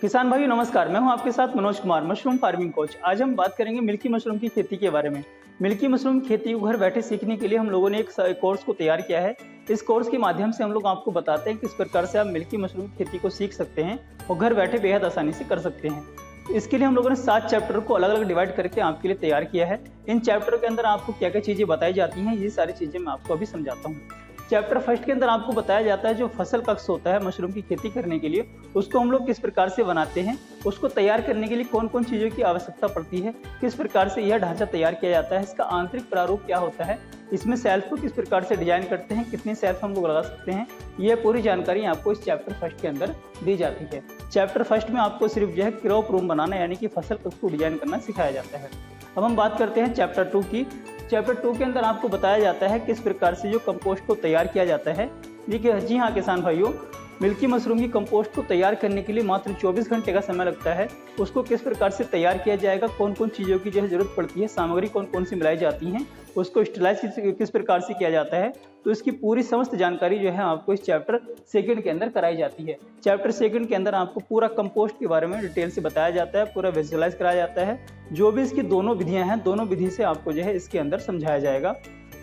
किसान भाई नमस्कार, मैं हूं आपके साथ Manoj Kumar, mushroom farming coach. आज हम बात करेंगे मिल्की मशरूम की खेती के बारे में। मिल्की मशरूम की खेती को घर बैठे सीखने के लिए हम लोगों ने एक कोर्स को तैयार किया है। इस कोर्स के माध्यम से हम लोग आपको बताते हैं किस प्रकार से आप मिल्की मशरूम की खेती को सीख सकते हैं और घर बैठे बेहद आसानी से कर सकते हैं। इसके लिए हम लोगों ने 7 चैप्टर को अलग अलग डिवाइड करके आपके लिए तैयार किया है। इन चैप्टर के अंदर आपको क्या क्या चीजें बताई जाती हैं, ये सारी चीजें मैं आपको अभी समझाता हूँ। चैप्टर फर्स्ट के अंदर आपको बताया जाता है जो फसल कक्ष होता है मशरूम की खेती करने के लिए, उसको हम लोग किस प्रकार से बनाते हैं, उसको तैयार करने के लिए कौन कौन चीज़ों की आवश्यकता पड़ती है, किस प्रकार से यह ढांचा तैयार किया जाता है, इसका आंतरिक प्रारूप क्या होता है, इसमें सेल्फ को किस प्रकार से डिजाइन करते हैं, कितने सेल्फ हम लोग लगा सकते हैं, यह पूरी जानकारी आपको इस चैप्टर फर्स्ट के अंदर दी जाती है। चैप्टर फर्स्ट में आपको सिर्फ जो है क्रॉप रूम बनाना यानी कि फसल कक्ष को डिजाइन करना सिखाया जाता है। अब हम बात करते हैं चैप्टर 2 की। चैप्टर 2 के अंदर आपको बताया जाता है किस प्रकार से जो कंपोस्ट को तैयार किया जाता है। देखिए जी हाँ किसान भाइयों, मिल्की मशरूम की कंपोस्ट को तैयार करने के लिए मात्र 24 घंटे का समय लगता है। उसको किस प्रकार से तैयार किया जाएगा, कौन कौन चीज़ों की जो है जरूरत पड़ती है, सामग्री कौन कौन सी मिलाई जाती हैं, उसको स्टरलाइज किस प्रकार से किया जाता है, तो इसकी पूरी समस्त जानकारी जो है आपको इस चैप्टर सेकंड के अंदर कराई जाती है। चैप्टर सेकंड के अंदर आपको पूरा कंपोस्ट के बारे में डिटेल से बताया जाता है, पूरा विजुअलाइज कराया जाता है। जो भी इसकी दोनों विधियां हैं, दोनों विधि से आपको जो है इसके अंदर समझाया जाएगा।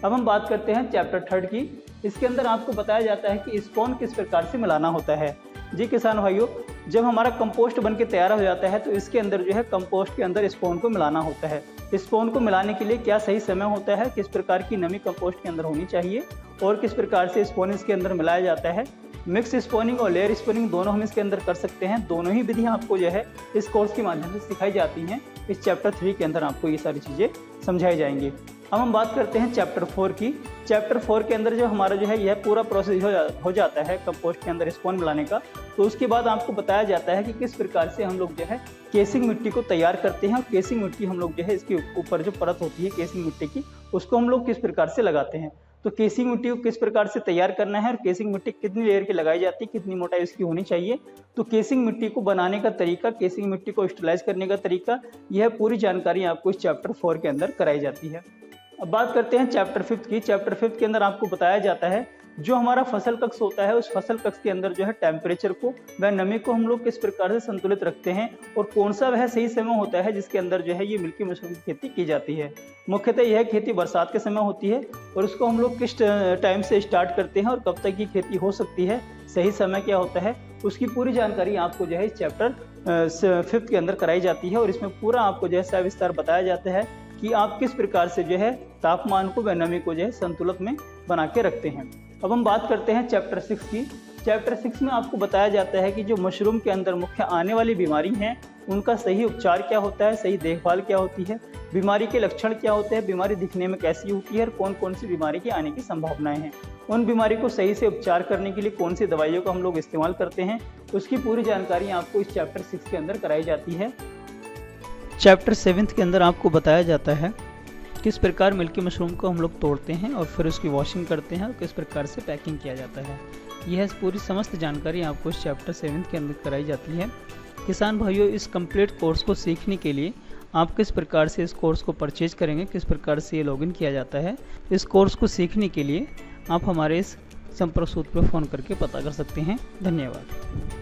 अब हम बात करते हैं चैप्टर 3 की। इसके अंदर आपको बताया जाता है कि स्पॉन किस प्रकार से मिलाना होता है। जी किसान भाइयों, जब हमारा कंपोस्ट बन के तैयार हो जाता है तो इसके अंदर जो है कंपोस्ट के अंदर स्पॉन को मिलाना होता है। स्पॉन को मिलाने के लिए क्या सही समय होता है, किस प्रकार की नमी कंपोस्ट के अंदर होनी चाहिए और किस प्रकार से स्पॉन इसके अंदर मिलाया जाता है। मिक्स स्पॉनिंग और लेयर स्पॉनिंग दोनों हम इसके अंदर कर सकते हैं। दोनों ही विधियां आपको जो है इस कोर्स के माध्यम से सिखाई जाती हैं। इस चैप्टर 3 के अंदर आपको ये सारी चीज़ें समझाई जाएंगी। अब हम बात करते हैं चैप्टर 4 की। चैप्टर 4 के अंदर जो हमारा जो है यह पूरा प्रोसेस हो जाता है कंपोस्ट के अंदर स्पॉन मिलाने का। तो उसके बाद आपको बताया जाता है कि किस प्रकार से हम लोग जो है केसिंग मिट्टी को तैयार करते हैं और केसिंग मिट्टी हम लोग जो है इसके ऊपर जो परत होती है केसिंग मिट्टी की, उसको हम लोग किस प्रकार से लगाते हैं। तो केसिंग मिट्टी को किस प्रकार से तैयार करना है और केसिंग मिट्टी कितनी लेयर की लगाई जाती है, कितनी मोटाई उसकी होनी चाहिए, तो केसिंग मिट्टी को बनाने का तरीका, केसिंग मिट्टी को स्टरलाइज करने का तरीका, यह पूरी जानकारी आपको इस चैप्टर 4 के अंदर कराई जाती है। अब बात करते हैं चैप्टर 5 की। चैप्टर 5 के अंदर आपको बताया जाता है जो हमारा फसल कक्ष होता है उस फसल कक्ष के अंदर जो है टेम्परेचर को व नमी को हम लोग किस प्रकार से संतुलित रखते हैं और कौन सा वह सही समय होता है जिसके अंदर जो है ये मिल्की मशरूम की खेती की जाती है। मुख्यतः यह खेती बरसात के समय होती है और उसको हम लोग किस टाइम से स्टार्ट करते हैं और कब तक की खेती हो सकती है, सही समय क्या होता है, उसकी पूरी जानकारी आपको जो है इस चैप्टर 5 के अंदर कराई जाती है। और इसमें पूरा आपको जो है सविस्तार बताया जाता है कि आप किस प्रकार से जो है तापमान को व नमी को जो है संतुलित में बना के रखते हैं। अब हम बात करते हैं चैप्टर 6 की। चैप्टर 6 में आपको बताया जाता है कि जो मशरूम के अंदर मुख्य आने वाली बीमारी हैं उनका सही उपचार क्या होता है, सही देखभाल क्या होती है, बीमारी के लक्षण क्या होते हैं, बीमारी दिखने में कैसी होती है और कौन कौन सी बीमारी की आने की संभावनाएं हैं, उन बीमारी को सही से उपचार करने के लिए कौन सी दवाइयों का हम लोग इस्तेमाल करते हैं, उसकी पूरी जानकारी आपको इस चैप्टर 6 के अंदर कराई जाती है। चैप्टर 7 के अंदर आपको बताया जाता है किस प्रकार मिल्की मशरूम को हम लोग तोड़ते हैं और फिर उसकी वॉशिंग करते हैं और किस प्रकार से पैकिंग किया जाता है। यह पूरी समस्त जानकारी आपको इस चैप्टर 7 के अंदर कराई जाती है। किसान भाइयों, इस कंप्लीट कोर्स को सीखने के लिए आप किस प्रकार से इस कोर्स को परचेज करेंगे, किस प्रकार से ये लॉगिन किया जाता है, इस कोर्स को सीखने के लिए आप हमारे इस संपर्क सूत्र पर फ़ोन करके पता कर सकते हैं। धन्यवाद।